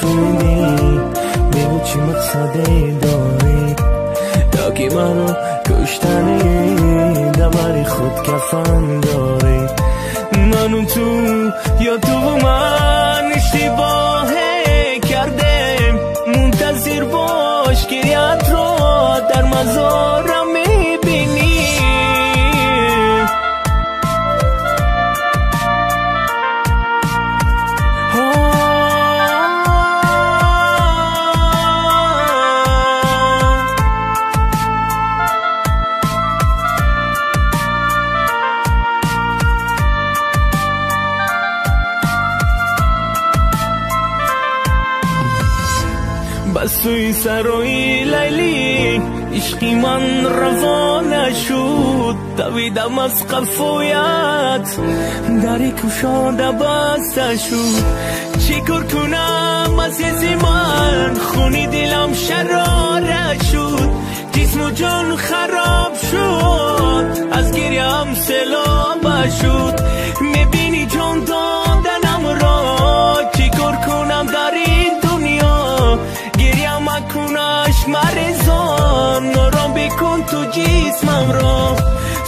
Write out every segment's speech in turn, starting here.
نشونیدی بگو چی مقصدی داری تا که منو کشتنی دبری خود کفن داری منو تو یا تو و من اشتباه کردیم منتظر باش گریت رو در مزارم میبینی بس توی سرای لیلی عشقی من روانه شد دویدم از قفویت دری کشاده بسته شد چی کار کنم عزیزی من خونی دلم شراره شد جسم و جان خراب شد از گریم سلابه شد میبینی جان دادنم را چی کار کنم در این دنیا گریم کنش مریضان نارام بکن تو جسمم را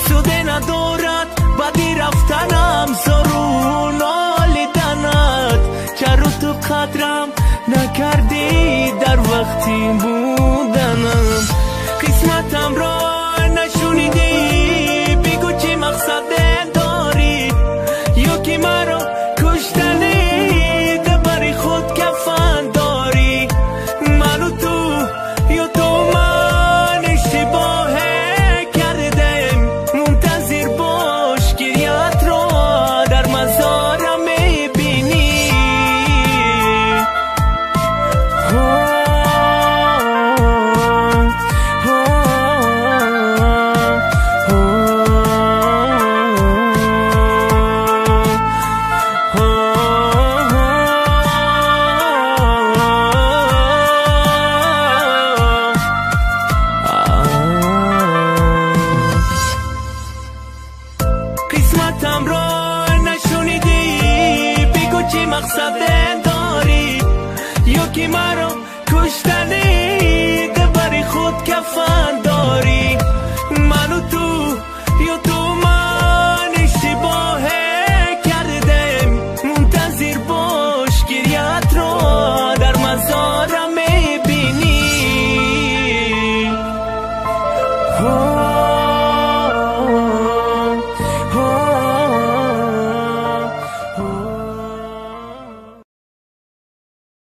سوده ندارد بدی رفتنم زارو نالیدنت چرا تو قدرم نکردی در وقتی بودنم قسمتم را نشونیدی بگو چی مقصد داری یا که مرا کشتنی دبری خود کفن داری منو تو یا تو من اشتباه کردیم منتظر باش گریت را در مزارم میبینی قسمتم را نشونیدی بگو چی مقصد داری یا که مرا کشتنی دبری خود کفن داری منو تو یا تو